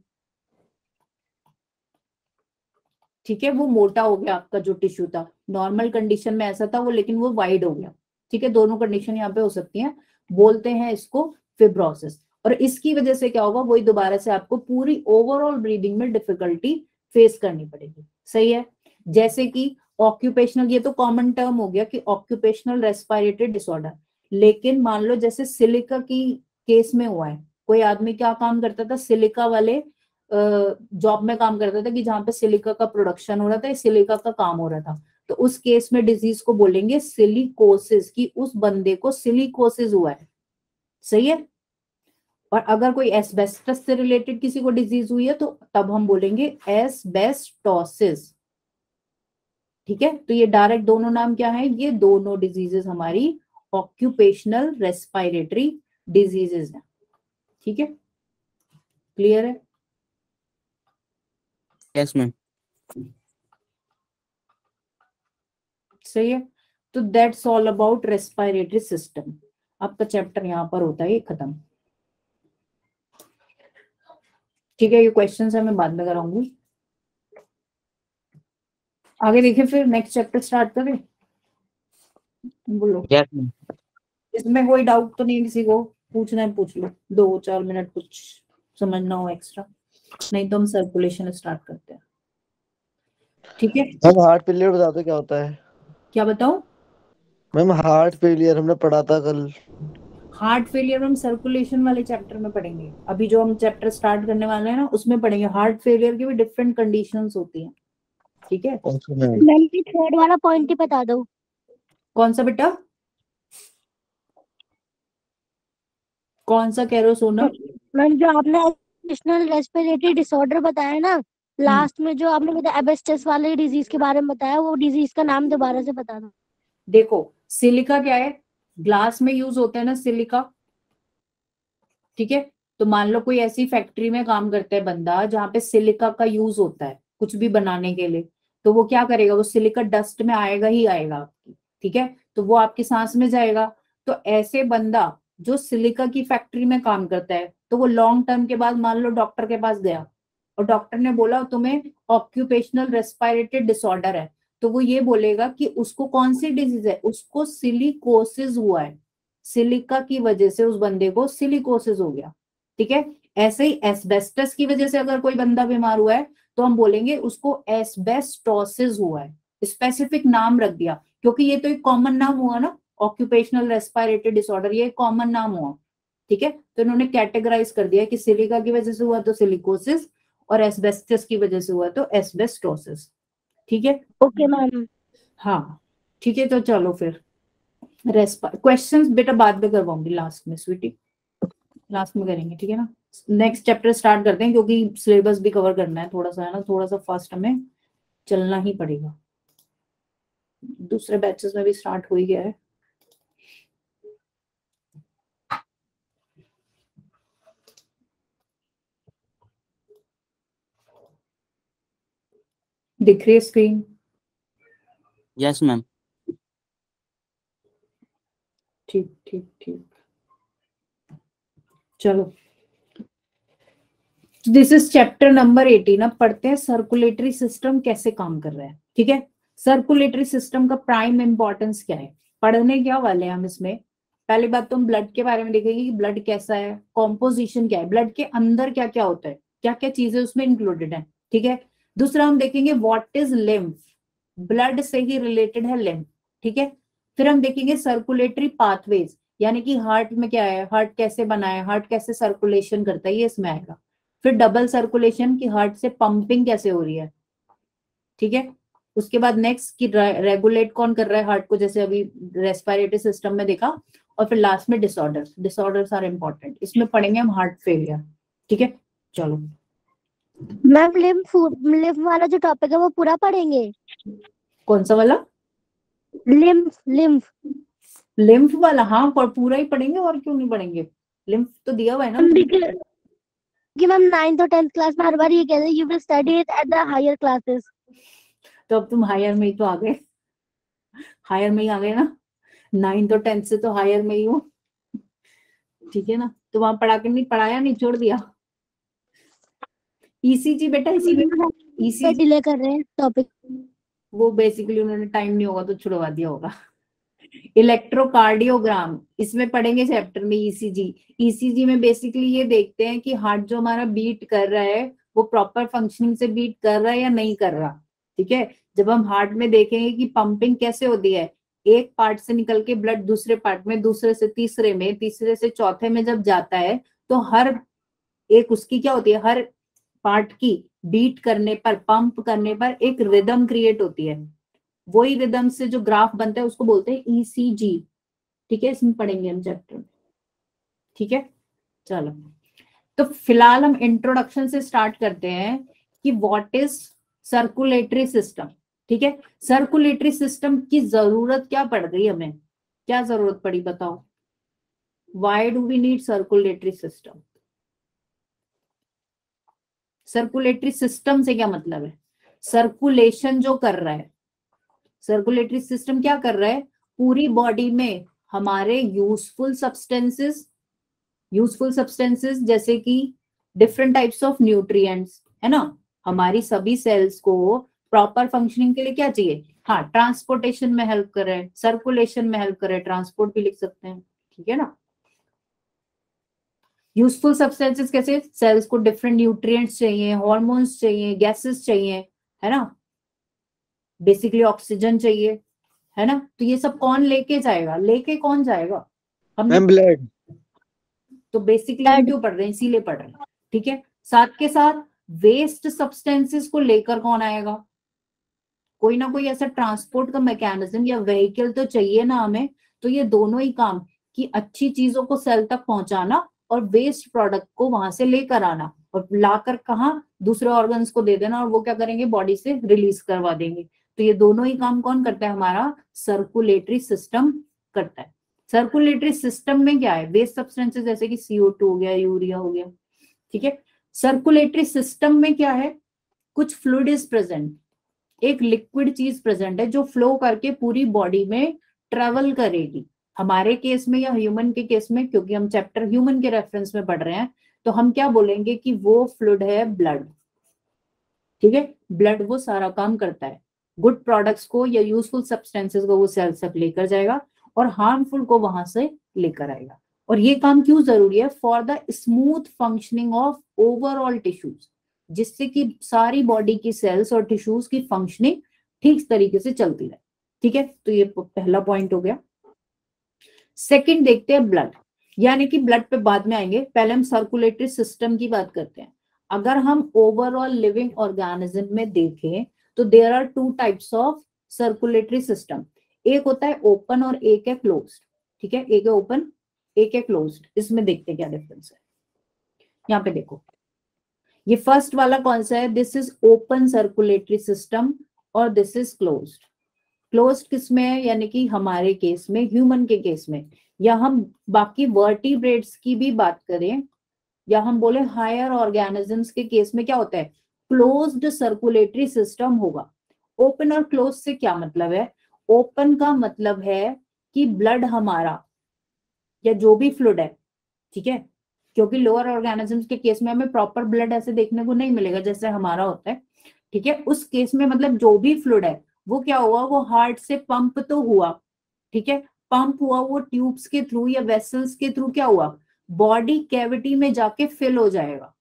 ठीक है, वो मोटा हो गया आपका जो टिश्यू था, नॉर्मल कंडीशन में ऐसा था वो, लेकिन वो वाइड हो गया। ठीक है, दोनों कंडीशन यहाँ पे हो सकती हैं, बोलते हैं इसको फिब्रोसिस। और इसकी वजह से क्या होगा? वही दोबारा से आपको पूरी ओवरऑल ब्रीदिंग में डिफिकल्टी फेस करनी पड़ेगी। सही है, जैसे कि ऑक्यूपेशनल, ये तो कॉमन टर्म हो गया कि ऑक्यूपेशनल रेस्पिरेटरी डिसऑर्डर। लेकिन मान लो जैसे सिलिका की केस में हुआ है, कोई आदमी क्या काम करता था? सिलिका वाले जॉब में काम करता था कि जहां पे सिलिका का प्रोडक्शन हो रहा था, सिलिका का काम हो रहा था, तो उस केस में डिजीज को बोलेंगे सिलिकोसिस, कि उस बंदे को सिलिकोसिस हुआ है। सही है, और अगर कोई एस्बेस्टस से रिलेटेड किसी को डिजीज हुई है तो तब हम बोलेंगे एस्बेस्टोसिस। ठीक है, तो ये डायरेक्ट दोनों नाम क्या है, ये दोनों डिजीजेस हमारी ऑक्यूपेशनल रेस्पिरेटरी डिजीजेस हैं। ठीक है, क्लियर है? Yes ma'am. सही है, तो that's all about respiratory system. आपका चैप्टर यहाँ पर होता है खत्म। ठीक है, ये क्वेश्चंस है मैं बाद में कराऊंगी। आगे देखिए, फिर नेक्स्ट चैप्टर स्टार्ट करें। बोलो, यस मैम। इसमें कोई डाउट तो नहीं, किसी को पूछना है पूछ लो, 2-4 मिनट कुछ समझना हो एक्स्ट्रा, नहीं तो हम सर्कुलेशन स्टार्ट करते हैं। ठीक है, मैम हार्ट फेलियर बता दो क्या होता है। क्या बताऊं? मैम हार्ट फेलियर हमने पढ़ा था कल। हार्ट फेलियर हम सर्कुलेशन वाले चैप्टर में पढ़ेंगे। अभी जो हम चैप्टर स्टार्ट करने वाले हैं ना उसमें पढ़ेंगे। हार्ट फेलियर की भी डिफरेंट कंडीशंस होती हैं। ठीक है, मैम ये थर्ड वाला पॉइंट ही बता दो। कौन सा बेटा, कौन सा कह रहे हो सोनम? मैम जो आपने एडिशनल रेस्पिरेटरी डिसऑर्डर बताया ना, लास्ट में जो आपने बताया एबेस्टस वाले डिजीज के बारे में बताया, वो डिजीज का नाम दोबारा से बता दो। देखो, सिलिका क्या है, ग्लास में यूज होता है ना सिलिका। ठीक है, तो मान लो कोई ऐसी फैक्ट्री में काम करता है बंदा जहां पे सिलिका का यूज होता है कुछ भी बनाने के लिए, तो वो क्या करेगा, वो सिलिका डस्ट में आएगा ही आएगा आपकी। ठीक है, तो वो आपकी सांस में जाएगा। तो ऐसे बंदा जो सिलिका की फैक्ट्री में काम करता है, तो वो लॉन्ग टर्म के बाद मान लो डॉक्टर के पास गया और डॉक्टर ने बोला तुम्हें ऑक्यूपेशनल रेस्पिरेटरी डिसऑर्डर है, तो वो ये बोलेगा कि उसको कौन सी डिजीज है, उसको सिलिकोसिस हुआ है, सिलिका की वजह से उस बंदे को सिलिकोसिस हो गया। ठीक है, ऐसे ही एस्बेस्टस की वजह से अगर कोई बंदा बीमार हुआ है तो हम बोलेंगे उसको एस्बेस्टोसिस हुआ है। स्पेसिफिक नाम रख दिया क्योंकि ये तो एक कॉमन नाम हुआ ना, ऑक्यूपेशनल रेस्पिरेटरी डिसऑर्डर, ये कॉमन नाम हुआ। ठीक है, तो इन्होंने कैटेगराइज कर दिया कि सिलिका की वजह से हुआ तो सिलिकोसिस और एस्बेस्टस की वजह से हुआ तो एस्बेस्टोसिस। ठीक है, ओके मैम। हाँ ठीक है, तो चलो फिर क्वेश्चंस बेटा बाद में करवाऊंगी, लास्ट में स्वीटी, लास्ट में करेंगे। ठीक है ना, नेक्स्ट चैप्टर स्टार्ट करते हैं क्योंकि सिलेबस भी कवर करना है थोड़ा सा, है ना, थोड़ा सा फास्ट हमें चलना ही पड़ेगा। दूसरे बैचेस में भी स्टार्ट हो ही गया है। दिख रही है स्क्रीन? Yes ma'am. ठीक ठीक ठीक, चलो दिस इज चैप्टर नंबर 18। अब पढ़ते हैं सर्कुलेटरी सिस्टम कैसे काम कर रहा है। ठीक है, सर्कुलेटरी सिस्टम का प्राइम इंपॉर्टेंस क्या है, पढ़ने क्या वाले हैं हम इसमें। पहली बात तो हम ब्लड के बारे में देखेंगे कि ब्लड कैसा है, कॉम्पोजिशन क्या है, ब्लड के अंदर क्या क्या होता है, क्या क्या चीजें उसमें इंक्लूडेड है। ठीक है, दूसरा हम देखेंगे व्हाट इज लिम्फ, ब्लड से ही रिलेटेड है लिम्फ। ठीक है, फिर हम देखेंगे सर्कुलेटरी पाथवेज, यानी कि हार्ट में क्या है, हार्ट कैसे बना है, हार्ट कैसे सर्कुलेशन करता है, ये इसमें आएगा। फिर डबल सर्कुलेशन की हार्ट से पंपिंग कैसे हो रही है। ठीक है, उसके बाद नेक्स्ट की रेगुलेट कौन कर रहा है हार्ट को, जैसे अभी रेस्पिरेटरी सिस्टम में देखा। और फिर लास्ट में डिसऑर्डर्स, डिसऑर्डर्स आर इंपॉर्टेंट, इसमें पढ़ेंगे हम हार्ट फेलियर। ठीक है, चलो मैम लिम्फ वाला जो टॉपिक है वो पूरा पढ़ेंगे? कौन सा वाला? लिम्फ लिम्फ लिम्फ वाला, हाँ पर पूरा ही पढ़ेंगे, और क्यों नहीं पढ़ेंगे, लिम्फ तो दिया हुआ है ना। कि मैम 9th और 10th क्लास में हर बार ये कहते हैं you will study it at the higher classes. तो अब तुम हायर में ही तो आ गए, हायर में ही आ गए ना, 9th और 10th से तो हायर में ही हो। ठीक है ना, तो वहां पढ़ा के नहीं, पढ़ाया नहीं, छोड़ दिया। ईसीजी बेटा, ईसीजी डिले कर रहे हैं टॉपिक। वो बेसिकली उन्होंने टाइम नहीं होगा तो छुड़वा दिया होगा। इलेक्ट्रोकार्डियोग्राम इसमें पढ़ेंगे चैप्टर में। ईसीजी, ईसीजी में बेसिकली ये देखते हैं कि हार्ट जो हमारा बीट कर रहा है वो प्रॉपर फंक्शनिंग से बीट कर रहा है या नहीं कर रहा। ठीक है, जब हम हार्ट में देखेंगे कि पंपिंग कैसे होती है, एक पार्ट से निकल के ब्लड दूसरे पार्ट में, दूसरे से तीसरे में, तीसरे से चौथे में जब जाता है, तो हर एक उसकी क्या होती है, हर पार्ट की बीट करने पर, पंप करने पर एक रिदम क्रिएट होती है। वही रिदम से जो ग्राफ बनता है उसको बोलते हैं ईसीजी। ठीक है, इसमें पढ़ेंगे हम चैप्टर में। ठीक है, चलो तो फिलहाल हम इंट्रोडक्शन से स्टार्ट करते हैं कि व्हाट इज सर्कुलेटरी सिस्टम। ठीक है, सर्कुलेटरी सिस्टम की जरूरत क्या पड़ गई हमें, क्या जरूरत पड़ी बताओ, why do we need circulatory system. Circulatory system से क्या मतलब है, सर्कुलेशन जो कर रहा है, सर्कुलेटरी सिस्टम क्या कर रहा है, पूरी बॉडी में हमारे यूजफुल सब्सटेंसेस जैसे कि डिफरेंट टाइप्स ऑफ न्यूट्रिएंट्स, है ना, हमारी सभी सेल्स को प्रॉपर फंक्शनिंग के लिए क्या चाहिए, हाँ ट्रांसपोर्टेशन में हेल्प कर रहे हैं, सर्कुलेशन में हेल्प कर रहे हैं, ट्रांसपोर्ट भी लिख सकते हैं, ठीक है ना। यूजफुल सब्सटेंसेस कैसे, सेल्स को डिफरेंट न्यूट्रिएंट्स चाहिए, हॉर्मोन्स चाहिए, गैसेस चाहिए, है ना, बेसिकली ऑक्सीजन चाहिए, है ना। तो ये सब कौन लेके जाएगा, लेके कौन जाएगा, हमने, मैम ब्लड। तो बेसिकली हम क्यों पढ़ रहे हैं, इसीलिए पढ़ रहे हैं, ठीक है। साथ के साथ वेस्ट सब्सटेंसेस को लेकर कौन आएगा, कोई ना कोई ऐसा ट्रांसपोर्ट का मैकेनिज्म या व्हीकल तो चाहिए ना हमें। तो ये दोनों ही काम, कि अच्छी चीजों को सेल तक पहुंचाना और वेस्ट प्रोडक्ट को वहां से लेकर आना और लाकर कहाँ, दूसरे ऑर्गन्स को दे देना, और वो क्या करेंगे, बॉडी से रिलीज करवा देंगे। तो ये दोनों ही काम कौन करता है, हमारा सर्कुलेटरी सिस्टम करता है। सर्कुलेटरी सिस्टम में क्या है, वेस्ट सब्सटेंसेस जैसे कि CO2 हो गया, यूरिया हो गया, ठीक है। सर्कुलेटरी सिस्टम में क्या है, कुछ फ्लूइड इज प्रेजेंट, एक लिक्विड चीज प्रेजेंट है जो फ्लो करके पूरी बॉडी में ट्रेवल करेगी। हमारे केस में या ह्यूमन के केस में, क्योंकि हम चैप्टर ह्यूमन के रेफरेंस में पढ़ रहे हैं, तो हम क्या बोलेंगे कि वो फ्लूइड है ब्लड, ठीक है। ब्लड वो सारा काम करता है, गुड प्रोडक्ट्स को या यूजफुल सब्सटेंसेस को वो सेल तक लेकर जाएगा और हार्मफुल को वहां से लेकर आएगा। और ये काम क्यों जरूरी है, for the smooth functioning of overall tissues, जिससे कि सारी बॉडी की सेल्स और टिश्यूज की फंक्शनिंग ठीक तरीके से चलती रहे, ठीक है। तो ये पहला पॉइंट हो गया। सेकंड देखते हैं ब्लड, यानी कि ब्लड पे बाद में आएंगे, पहले हम सर्कुलेटरी सिस्टम की बात करते हैं। अगर हम ओवरऑल लिविंग ऑर्गेनिज्म में देखें तो there are 2 types of circulatory system, एक होता है ओपन और एक है क्लोज्ड, ठीक है। एक है ओपन, एक है क्लोज्ड। इसमें देखते हैं क्या डिफरेंस है। यहाँ पे देखो, ये फर्स्ट वाला कौन सा है, this is open circulatory system और दिस इज क्लोज्ड। क्लोज्ड किसमें है, यानी कि हमारे केस में, ह्यूमन के केस में, या हम बाकी वर्टिब्रेट्स की भी बात करें, या हम बोले हायर ऑर्गेनिजम्स के केस में क्या होता है, क्लोज्ड सर्कुलेटरी सिस्टम होगा। ओपन और क्लोज से क्या मतलब है, ओपन का मतलब है कि ब्लड हमारा या जो भी फ्लूइड है, ठीक है, क्योंकि लोअर ऑर्गेनिजम्स के केस में हमें प्रॉपर ब्लड ऐसे देखने को नहीं मिलेगा जैसे हमारा होता है, ठीक है। उस केस में मतलब जो भी फ्लूइड है वो क्या हुआ, वो हार्ट से पंप तो हुआ, ठीक है, पंप हुआ, वो ट्यूब्स के थ्रू या वेसल्स के थ्रू क्या हुआ, बॉडी कैविटी में जाके फिल हो जाएगा,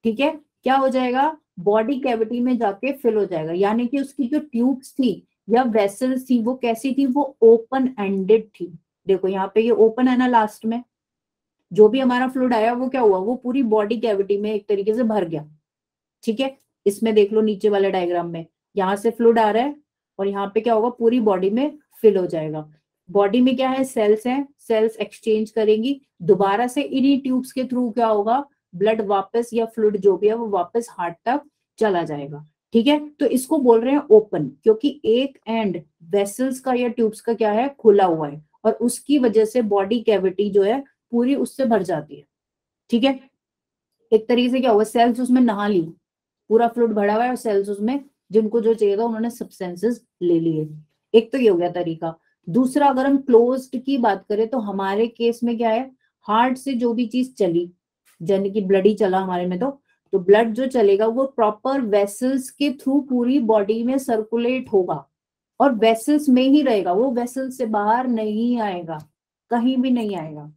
ठीक है। क्या हो जाएगा, बॉडी कैविटी में जाके फिल हो जाएगा, यानी कि उसकी जो ट्यूब्स थी या वेसल्स थी वो कैसी थी, वो ओपन एंडेड थी। देखो यहाँ पे ये ओपन है ना, लास्ट में जो भी हमारा फ्लूइड आया वो क्या हुआ, वो पूरी बॉडी कैविटी में एक तरीके से भर गया, ठीक है। इसमें देख लो नीचे वाले डायग्राम में, यहाँ से फ्लूइड आ रहा है और यहाँ पे क्या होगा, पूरी बॉडी में फिल हो जाएगा। बॉडी में क्या है, सेल्स हैं, सेल्स एक्सचेंज करेंगी, दोबारा से इन्हीं ट्यूब्स के थ्रू क्या होगा, ब्लड वापस या फ्लूइड जो भी है वो वापस हार्ट तक चला जाएगा, ठीक है। तो इसको बोल रहे हैं ओपन, क्योंकि एक एंड वेसल्स का या ट्यूब्स का क्या है, खुला हुआ है, और उसकी वजह से बॉडी कैविटी जो है पूरी उससे भर जाती है, ठीक है। एक तरीके से क्या हुआ, सेल्स उसमें नहा ली, पूरा फ्लूइड भरा हुआ है और सेल्स उसमें जिनको जो चाहिए था उन्होंने सब्सटेंसेस ले लिए। एक तो ये हो गया तरीका। दूसरा, अगर हम क्लोज्ड की बात करें तो हमारे केस में क्या है, हार्ट से जो भी चीज चली, यानी कि ब्लड ही चला हमारे में, तो ब्लड जो चलेगा वो प्रॉपर वेसल्स के थ्रू पूरी बॉडी में सर्कुलेट होगा और वेसल्स में ही रहेगा, वो वेसल्स से बाहर नहीं आएगा, कहीं भी नहीं आएगा,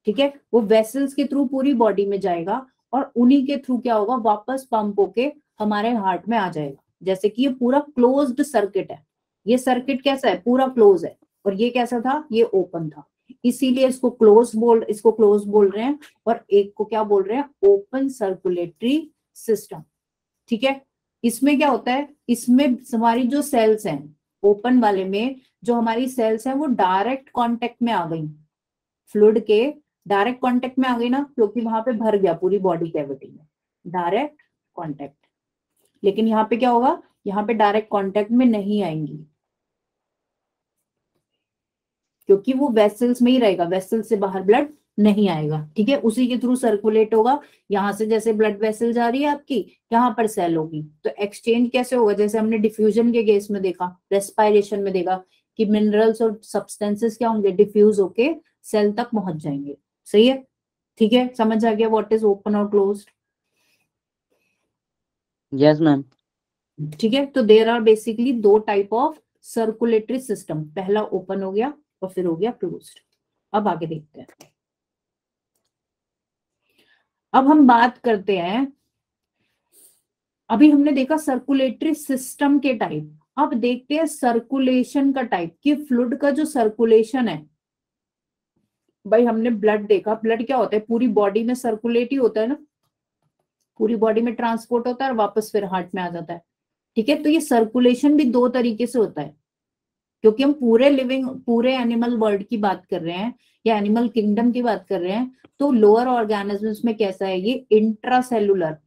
ठीक है। वो वेसल्स के थ्रू पूरी बॉडी में जाएगा और उन्हीं के थ्रू क्या होगा, वापस पंप होके हमारे हार्ट में आ जाएगा। जैसे कि ये पूरा क्लोज्ड सर्किट है, ये सर्किट कैसा है, पूरा क्लोज है, और ये कैसा था, ये ओपन था, इसीलिए इसको क्लोज बोल रहे हैं, और एक को क्या बोल रहे हैं, ओपन सर्कुलेटरी सिस्टम, ठीक है। इसमें क्या होता है, इसमें हमारी जो सेल्स हैं, ओपन वाले में जो हमारी सेल्स हैं वो डायरेक्ट कांटेक्ट में आ गई फ्लूइड के, डायरेक्ट कांटेक्ट में आ गई ना, क्योंकि वहां पे भर गया पूरी बॉडी कैविटी में, डायरेक्ट कांटेक्ट। लेकिन यहाँ पे क्या होगा, यहाँ पे डायरेक्ट कांटेक्ट में नहीं आएंगी, क्योंकि वो वेसल्स में ही रहेगा, वेसल से बाहर ब्लड नहीं आएगा। ठीक है, उसी के थ्रू सर्कुलेट होगा। यहाँ से जैसे ब्लड वेसल जा रही है आपकी, यहाँ पर सेल होगी, तो एक्सचेंज कैसे होगा, जैसे हमने डिफ्यूजन के केस में देखा, रेस्पिरेशन में देखा कि मिनरल्स और सब्सटेंसेस क्या होंगे, डिफ्यूज होके सेल तक पहुंच जाएंगे। सही है, ठीक है, समझ आ गया व्हाट इज ओपन और क्लोज्ड। Yes ma'am. ठीक है, तो देयर आर बेसिकली दो टाइप ऑफ सर्कुलेटरी सिस्टम, पहला ओपन हो गया और फिर हो गया क्लोज्ड। अब आगे देखते हैं। अब हम बात करते हैं, अभी हमने देखा सर्कुलेटरी सिस्टम के टाइप, अब देखते हैं सर्कुलेशन का टाइप, कि फ्लूइड का जो सर्कुलेशन है, भाई हमने ब्लड देखा, ब्लड क्या होता है, पूरी बॉडी में सर्कुलेट ही होता है ना, पूरी बॉडी में ट्रांसपोर्ट होता है और वापस फिर हार्ट में आ जाता है। ठीक है, तो ये सर्कुलेशन भी दो तरीके से होता है, क्योंकि हम पूरे एनिमल वर्ल्ड की बात कर रहे हैं या एनिमल किंगडम की बात कर रहे हैं, तो लोअर ऑर्गेनिजम्स में कैसा है, ये इंट्रासेलुलर।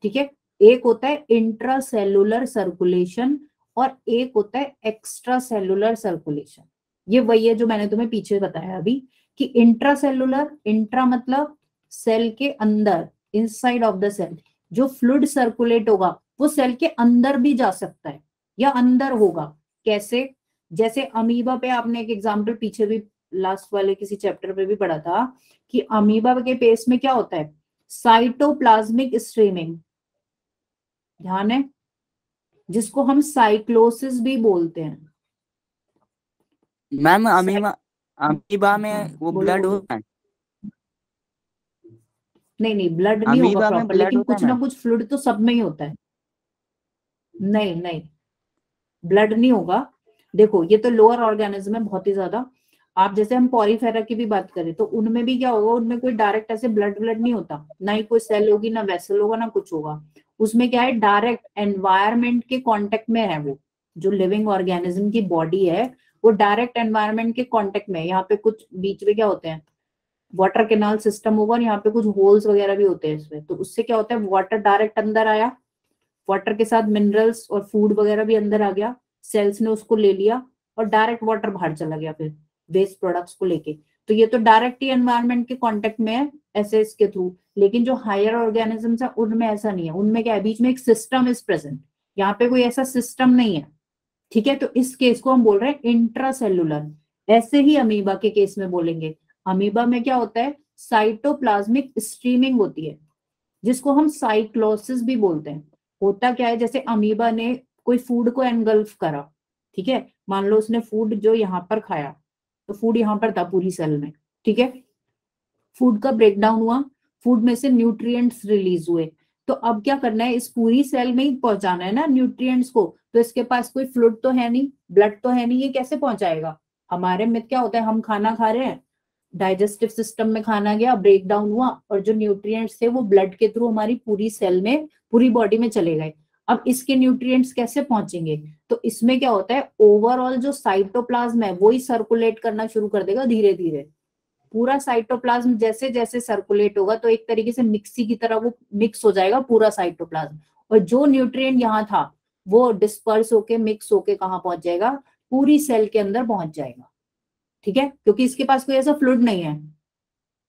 ठीक है, एक होता है इंट्रासेलुलर सर्कुलेशन और एक होता है एक्स्ट्रा सेलुलर सर्कुलेशन। ये वही है जो मैंने तुम्हें पीछे बताया अभी, कि इंट्रासेलुलर, इंट्रा मतलब सेल के अंदर, इनसाइड ऑफ द सेल, जो फ्लूइड सर्कुलेट होगा वो सेल के अंदर भी जा सकता है या अंदर होगा। कैसे, जैसे अमीबा पे आपने एक एग्जाम्पल पीछे भी लास्ट वाले किसी चैप्टर पे भी पढ़ा था, कि अमीबा के पेस में क्या होता है, साइटोप्लाज्मिक स्ट्रीमिंग, ध्यान है, जिसको हम साइक्लोसिस भी बोलते हैं। मैम अमीबा में वो बोलो ब्लड बोलो। होता है? नहीं नहीं, ब्लड नहीं होगा अमीबा में प्रॉपर, ब्लड लेकिन होता है कुछ ना मैम? कुछ फ्लूइड तो सब में ही होता है। नहीं नहीं, ब्लड नहीं होगा। देखो ये तो लोअर ऑर्गेनिज्म है बहुत ही ज्यादा। आप जैसे हम पॉरीफेरा की भी बात करें तो उनमें भी क्या होगा, उनमें कोई डायरेक्ट ऐसे ब्लड ब्लड नहीं होता, ना ही कोई सेल होगी, ना वेसल होगा, ना कुछ होगा। उसमें क्या है, डायरेक्ट एनवायरमेंट के कांटेक्ट में है वो, जो लिविंग ऑर्गेनिज्म की बॉडी है वो डायरेक्ट एनवायरमेंट के कांटेक्ट में है। यहाँ पे कुछ बीच में क्या होते हैं, वाटर केनाल सिस्टम होगा और यहाँ पे कुछ होल्स वगैरह भी होते हैं इसमें, तो उससे क्या होता है, वाटर डायरेक्ट अंदर आया, वाटर के साथ मिनरल्स और फूड वगैरह भी अंदर आ गया, सेल्स ने उसको ले लिया और डायरेक्ट वाटर बाहर चला गया फिर वेस्ट प्रोडक्ट्स को लेके। तो ये तो डायरेक्ट ही एनवायरमेंट के कांटेक्ट में है एसएस के थ्रू। लेकिन जो हायर ऑर्गेनिजम्स है उनमें ऐसा नहीं है, उनमें क्या है, बीच में एक सिस्टम इज प्रेजेंट, यहाँ पे कोई ऐसा सिस्टम नहीं है। ठीक है, तो इस केस को हम बोल रहे हैं इंट्रासेलुलर। ऐसे ही अमीबा के केस में बोलेंगे, अमीबा में क्या होता है, साइटोप्लाज्मिक स्ट्रीमिंग होती है, जिसको हम साइक्लोसिस भी बोलते हैं। होता क्या है, जैसे अमीबा ने कोई फूड को एनगल्फ करा, ठीक है, मान लो उसने फूड जो यहाँ पर खाया, तो फूड यहाँ पर था पूरी सेल में, ठीक है, फूड का ब्रेकडाउन हुआ, फूड में से न्यूट्रिएंट्स रिलीज हुए, तो अब क्या करना है, इस पूरी सेल में ही पहुंचाना है ना न्यूट्रिएंट्स को, तो इसके पास कोई फ्लूइड तो है नहीं, ब्लड तो है नहीं, ये कैसे पहुंचाएगा। हमारे में क्या होता है, हम खाना खा रहे हैं, डाइजेस्टिव सिस्टम में खाना गया, ब्रेक डाउन हुआ और जो न्यूट्रिएंट्स थे वो ब्लड के थ्रू हमारी पूरी सेल में, पूरी बॉडी में चले गए। अब इसके न्यूट्रिएंट्स कैसे पहुंचेंगे, तो इसमें क्या होता है, ओवरऑल जो साइटोप्लाज्म है वो ही सर्कुलेट करना शुरू कर देगा धीरे धीरे। पूरा साइटोप्लाज्म जैसे जैसे सर्कुलेट होगा तो एक तरीके से मिक्सी की तरह वो मिक्स हो जाएगा पूरा साइटोप्लाज्म, और जो न्यूट्रिएंट यहाँ था वो डिस्पर्स होके मिक्स होके कहाँ पहुंच जाएगा, पूरी सेल के अंदर पहुंच जाएगा। ठीक है, क्योंकि इसके पास कोई ऐसा फ्लूइड नहीं है,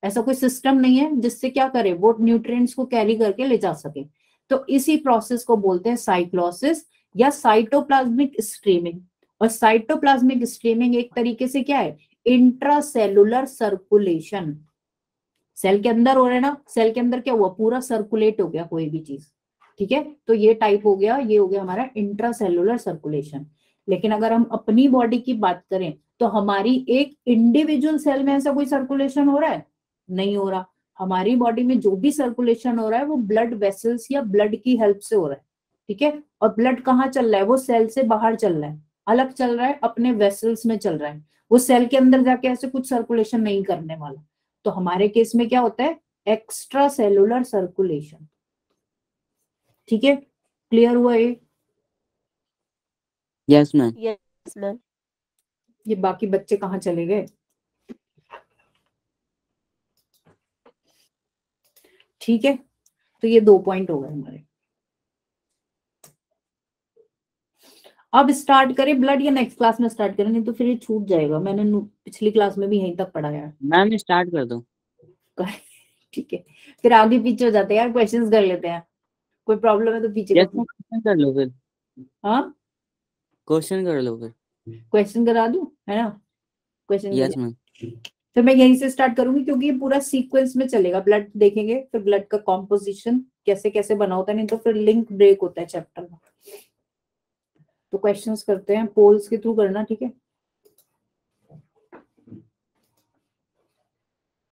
ऐसा कोई सिस्टम नहीं है जिससे क्या करे, वो न्यूट्रिएंट्स को कैरी करके ले जा सके। तो इसी प्रोसेस को बोलते हैं साइक्लोसिस या साइटोप्लाज्मिक स्ट्रीमिंग। और साइटोप्लाज्मिक स्ट्रीमिंग एक तरीके से क्या है, इंट्रासेलुलर सर्कुलेशन। सेल के अंदर हो रहा है ना, सेल के अंदर क्या हुआ, पूरा सर्कुलेट हो गया कोई भी चीज। ठीक है, तो ये टाइप हो गया, ये हो गया हमारा इंट्रासेलुलर सर्कुलेशन। लेकिन अगर हम अपनी बॉडी की बात करें तो हमारी एक इंडिविजुअल सेल में ऐसा कोई सर्कुलेशन हो रहा है, नहीं हो रहा। हमारी बॉडी में जो भी सर्कुलेशन हो रहा है वो ब्लड वेसल्स या ब्लड की हेल्प से हो रहा है। ठीक है, और ब्लड कहाँ चल रहा है, वो सेल से बाहर चल रहा है, अलग चल रहा है, अपने वेसल्स में चल रहा है, वो सेल के अंदर जाके ऐसे कुछ सर्कुलेशन नहीं करने वाला। तो हमारे केस में क्या होता है, एक्स्ट्रा सेलुलर सर्कुलेशन। ठीक है, क्लियर हुआ ये। Yes ma'am. Yes ma'am. ये बाकी बच्चे कहाँ चले गए। ठीक है, तो ये 2 पॉइंट हो गए हमारे। अब स्टार्ट करें ब्लड या नेक्स्ट क्लास में स्टार्ट करें, नहीं तो फिर ये छूट जाएगा। मैंने पिछली क्लास में भी यहीं तक पढ़ाया है। मैम स्टार्ट कर दो। ठीक है, फिर आगे पीछे हो जाते हैं यार, क्वेश्चंस कर लेते हैं। कोई प्रॉब्लम है तो पीछे यस का। मैम, क्वेश्चन कर लो फिर। हाँ, क्वेश्चन कर लो फिर। क्वेश्चन करा दूं, है ना? Question yes ma'am. फिर मैं यहीं से स्टार्ट करूंगी, क्योंकि ये पूरा सीक्वेंस में चलेगा। ब्लड देखेंगे, फिर ब्लड का कॉम्पोजिशन कैसे कैसे बना होता है, नहीं तो फिर लिंक ब्रेक होता है चैप्टर में। तो क्वेश्चंस करते हैं, पोल्स के थ्रू करना, ठीक है?